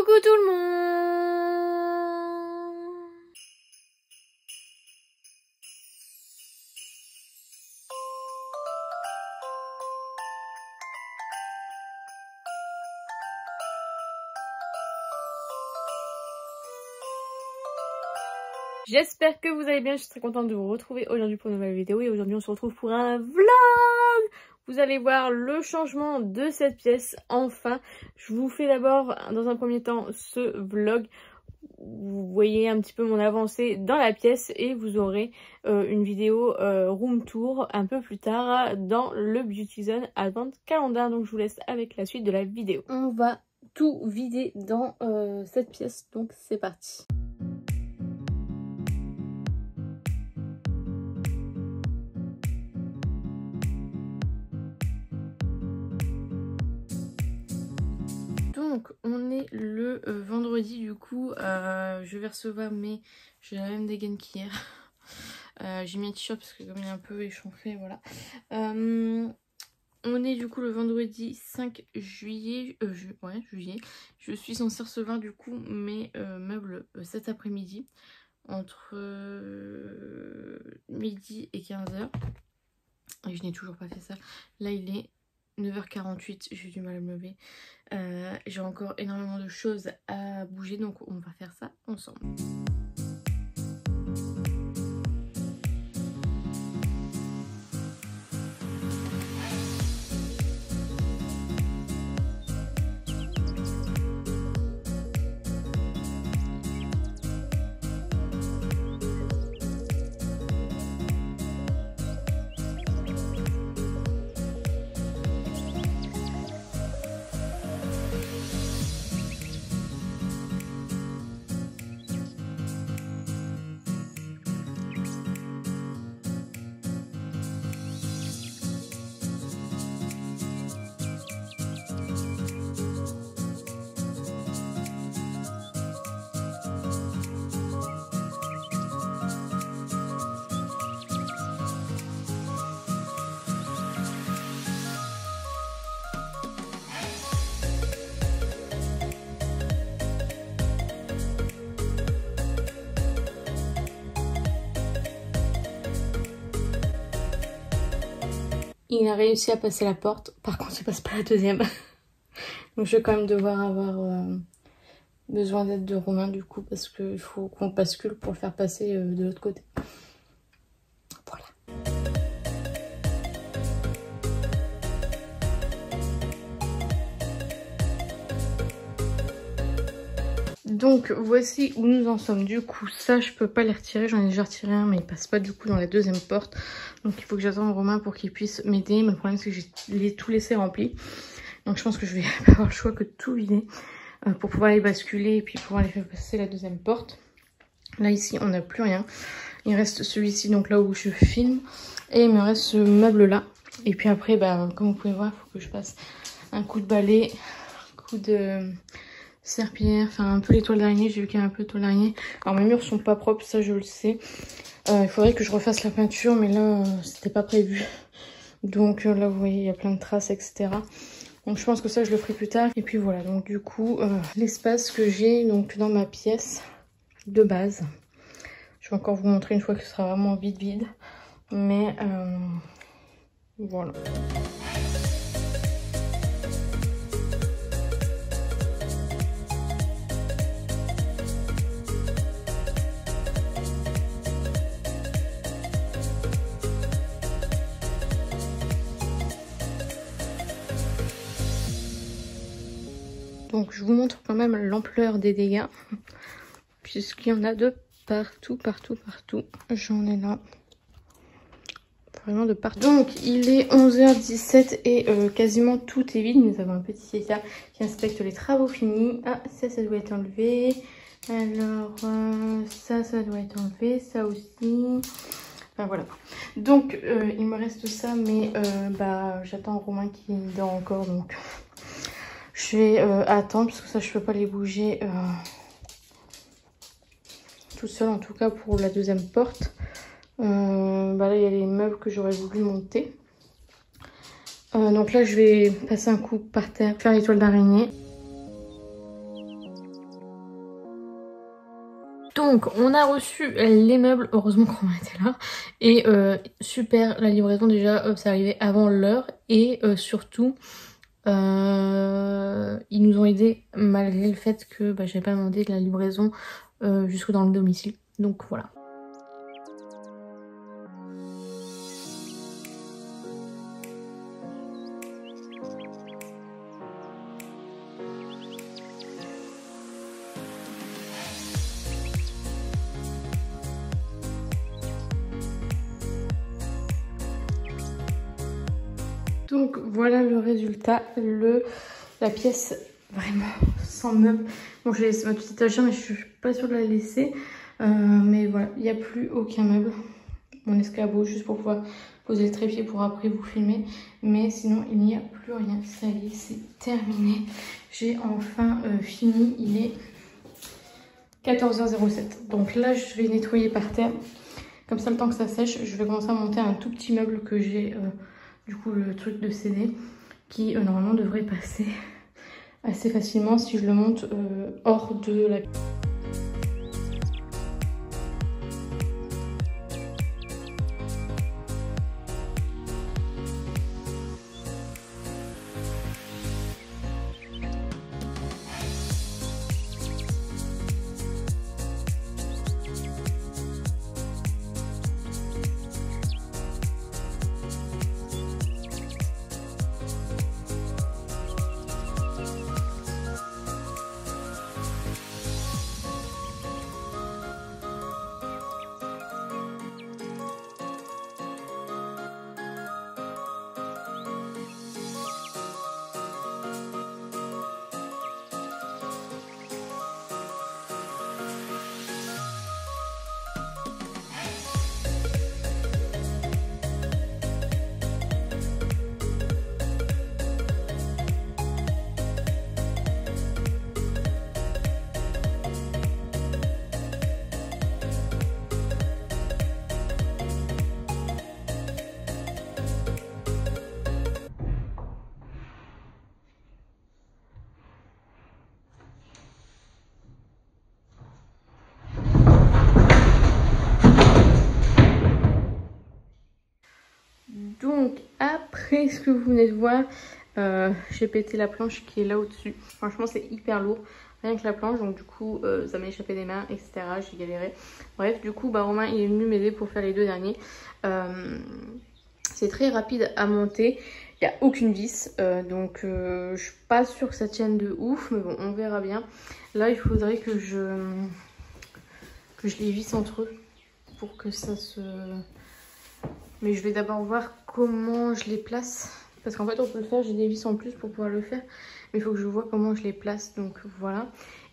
Coucou tout le monde. J'espère que vous allez bien, je suis très contente de vous retrouver aujourd'hui pour une nouvelle vidéo et aujourd'hui on se retrouve pour un vlog. Vous allez voir le changement de cette pièce enfin. Je vous fais d'abord dans un premier temps ce vlog. Vous voyez un petit peu mon avancée dans la pièce et vous aurez une vidéo room tour un peu plus tard dans le Beauty Zone Advent Calendar. Donc je vous laisse avec la suite de la vidéo. On va tout vider dans cette pièce, donc c'est parti. Donc on est le vendredi, du coup je vais recevoir mes... J'ai la même dégaine qu'hier. J'ai mis un t-shirt parce que comme il est un peu échauffé, voilà. On est du coup le vendredi 5 juillet, juillet. Je suis censée recevoir du coup mes meubles cet après-midi entre midi et 15h. Et je n'ai toujours pas fait ça. Là il est 9h48, j'ai du mal à me lever. J'ai encore énormément de choses à bouger, donc on va faire ça ensemble. Il a réussi à passer la porte, par contre il passe pas la deuxième. Donc je vais quand même devoir avoir besoin d'aide de Romain du coup, parce qu'il faut qu'on bascule pour le faire passer de l'autre côté. Voilà. Donc voici où nous en sommes. Du coup ça je peux pas les retirer, j'en ai déjà retiré un mais il passe pas du coup dans la deuxième porte. Donc il faut que j'attende Romain pour qu'il puisse m'aider. Mais le problème c'est que j'ai tout laissé rempli. Donc je pense que je vais avoir le choix que de tout vider pour pouvoir les basculer et puis pouvoir les faire passer la deuxième porte. Là ici on n'a plus rien. Il reste celui-ci, donc là où je filme. Et il me reste ce meuble là. Et puis après bah, comme vous pouvez voir il faut que je passe un coup de balai, un coup de serpillière, enfin un peu les toiles d'araignée. J'ai vu qu'il y a un peu de toiles d'araignée. Alors mes murs sont pas propres, ça je le sais. Il faudrait que je refasse la peinture mais là c'était pas prévu. Donc là vous voyez il y a plein de traces etc. Donc je pense que ça je le ferai plus tard. Et puis voilà, donc du coup l'espace que j'ai donc dans ma pièce de base. Je vais encore vous montrer une fois que ce sera vraiment vide. Mais voilà. Donc je vous montre quand même l'ampleur des dégâts, puisqu'il y en a de partout. J'en ai là, vraiment de partout. Donc il est 11h17 et quasiment tout est vide. Nous avons un petit Cécia qui inspecte les travaux finis. Ah ça doit être enlevé. Alors ça doit être enlevé, ça aussi. Enfin voilà. Donc il me reste ça, mais bah j'attends Romain qui dort encore, donc... Je vais attendre parce que ça je peux pas les bouger tout seul, en tout cas pour la deuxième porte. Bah là il y a les meubles que j'aurais voulu monter. Donc là je vais passer un coup par terre, faire les toiles d'araignée. Donc on a reçu les meubles, heureusement qu'on était là. Et super, la livraison déjà, c'est arrivé avant l'heure. Et surtout, ils nous ont aidés malgré le fait que j'avais pas demandé de la livraison jusque dans le domicile. Donc voilà. Donc voilà le résultat, la pièce vraiment sans meubles. Bon, j'ai laissé ma petite étagère mais je suis pas sûre de la laisser. Mais voilà, il n'y a plus aucun meuble. Mon escabeau juste pour pouvoir poser le trépied pour après vous filmer. Mais sinon il n'y a plus rien, ça y est, c'est terminé. J'ai enfin fini, il est 14h07. Donc là je vais nettoyer par terre. Comme ça le temps que ça sèche, je vais commencer à monter un tout petit meuble que j'ai... du coup le truc de CD qui normalement devrait passer assez facilement si je le monte hors de la... Donc après ce que vous venez de voir, j'ai pété la planche qui est là au-dessus. Franchement c'est hyper lourd, rien que la planche, donc du coup ça m'a échappé des mains, etc. J'ai galéré. Bref, du coup Romain il est venu m'aider pour faire les deux derniers. C'est très rapide à monter, il n'y a aucune vis, donc je suis pas sûre que ça tienne de ouf, mais bon on verra bien. Là il faudrait que je les visse entre eux pour que ça se... Mais je vais d'abord voir comment je les place. Parce qu'en fait on peut le faire, j'ai des vis en plus pour pouvoir le faire. Mais il faut que je vois comment je les place, donc voilà.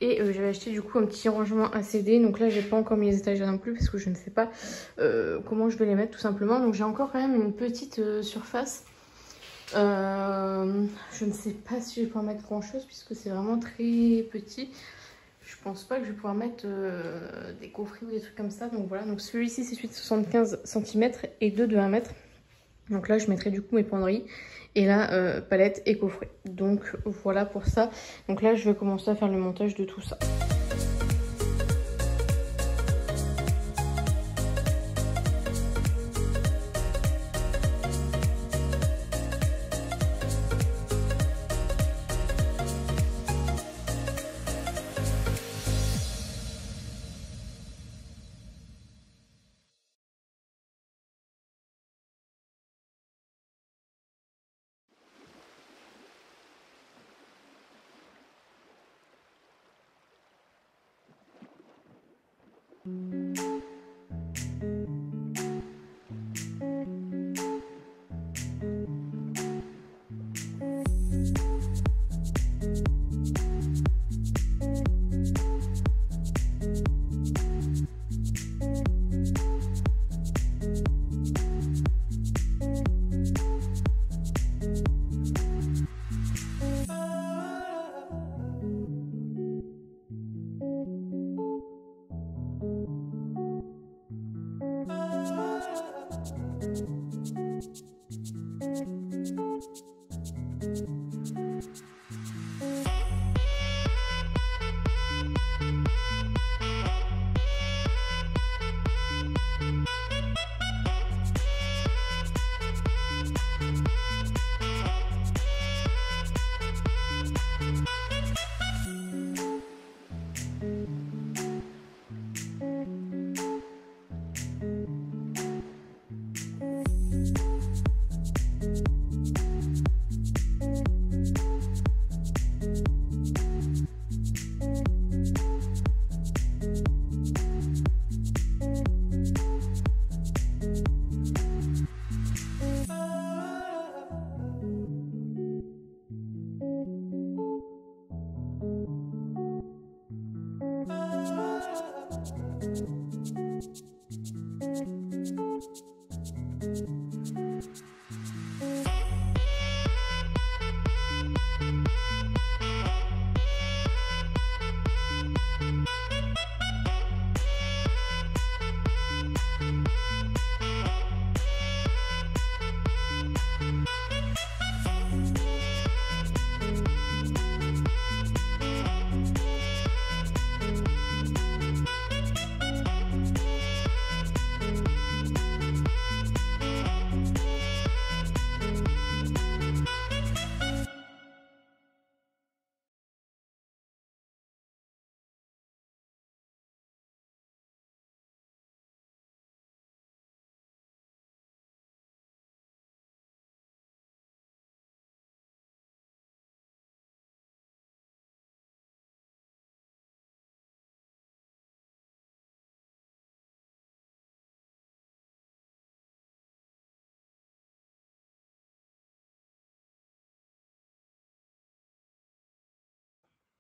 Et j'avais acheté du coup un petit rangement à CD. Donc là j'ai pas encore mis les étagères non plus parce que je ne sais pas comment je vais les mettre tout simplement. Donc j'ai encore quand même une petite surface. Je ne sais pas si je vais pouvoir mettre grand chose puisque c'est vraiment très petit. Je pense pas que je vais pouvoir mettre des coffrets ou des trucs comme ça. Donc voilà, donc celui-ci c'est celui de 75 cm et deux de 1 mètre. Donc là je mettrai du coup mes penderies. Et là palette et coffret. Donc voilà pour ça. Donc là je vais commencer à faire le montage de tout ça.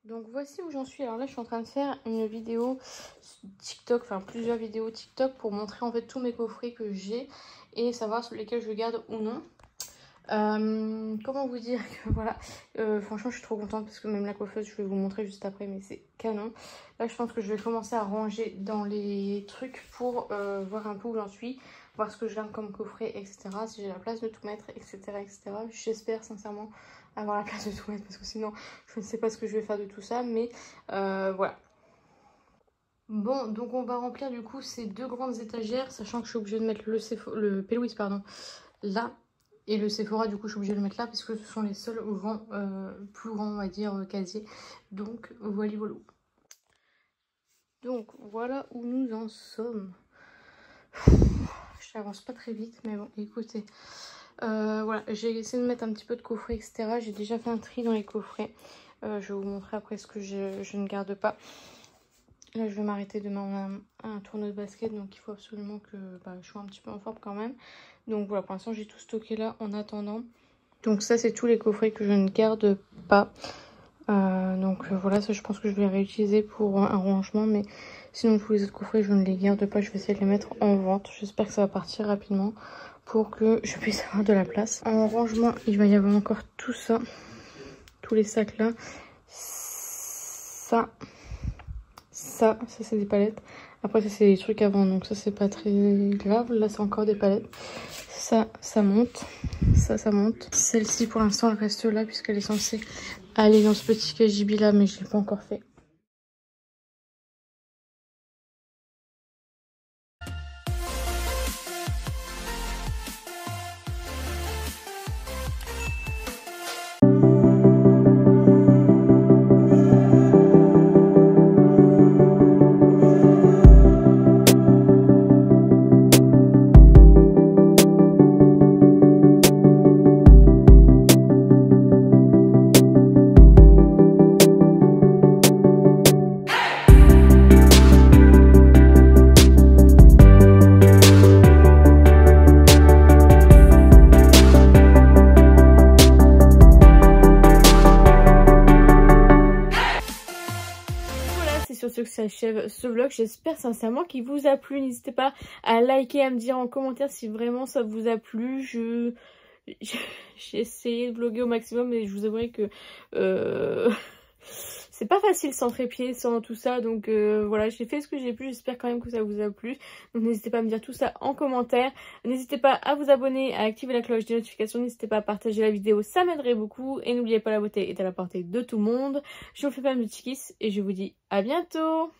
Donc voici où j'en suis. Alors là je suis en train de faire une vidéo TikTok, enfin plusieurs vidéos TikTok pour montrer en fait tous mes coffrets que j'ai et savoir sur lesquels je garde ou non. Comment vous dire que voilà, franchement je suis trop contente parce que même la coiffeuse je vais vous montrer juste après, mais c'est canon. Là je pense que je vais commencer à ranger dans les trucs pour voir un peu où j'en suis, voir ce que je garde comme coffret, etc. Si j'ai la place de tout mettre, etc., etc. J'espère sincèrement avoir la place de tout mettre parce que sinon je ne sais pas ce que je vais faire de tout ça, mais voilà. Bon, donc on va remplir du coup ces deux grandes étagères, sachant que je suis obligée de mettre le P. pardon, là. Et le Sephora, du coup, je suis obligée de le mettre là parce que ce sont les seuls grands, plus grands, on va dire, casiers. Donc, voilà. Donc, voilà où nous en sommes. Je n'avance pas très vite, mais bon, écoutez. Voilà, j'ai essayé de mettre un petit peu de coffret, etc. J'ai déjà fait un tri dans les coffrets. Je vais vous montrer après ce que je ne garde pas. Là, je vais m'arrêter demain un tournoi de basket, donc il faut absolument que je sois un petit peu en forme quand même. Donc voilà, pour l'instant, j'ai tout stocké là en attendant. Donc ça, c'est tous les coffrets que je ne garde pas. Voilà, ça je pense que je vais les réutiliser pour un rangement, mais sinon tous les autres coffrets, je ne les garde pas. Je vais essayer de les mettre en vente. J'espère que ça va partir rapidement pour que je puisse avoir de la place. En rangement, il va y avoir encore tout ça, tous les sacs là. Ça c'est des palettes. Après ça c'est des trucs avant, donc ça c'est pas très grave. Là c'est encore des palettes. Ça monte. Ça monte. Celle-ci pour l'instant elle reste là puisqu'elle est censée aller dans ce petit cagibi là, mais je l'ai pas encore fait. Sur ce que s'achève ce vlog, j'espère sincèrement qu'il vous a plu. N'hésitez pas à liker, à me dire en commentaire si vraiment ça vous a plu. J'ai essayé de vlogger au maximum, mais je vous avouerai que c'est pas facile sans trépied, sans tout ça. Donc voilà, j'ai fait ce que j'ai pu. J'espère quand même que ça vous a plu. Donc n'hésitez pas à me dire tout ça en commentaire. N'hésitez pas à vous abonner, à activer la cloche des notifications. N'hésitez pas à partager la vidéo, ça m'aiderait beaucoup. Et n'oubliez pas, la beauté est à la portée de tout le monde. Je vous fais plein de petits kisses et je vous dis à bientôt.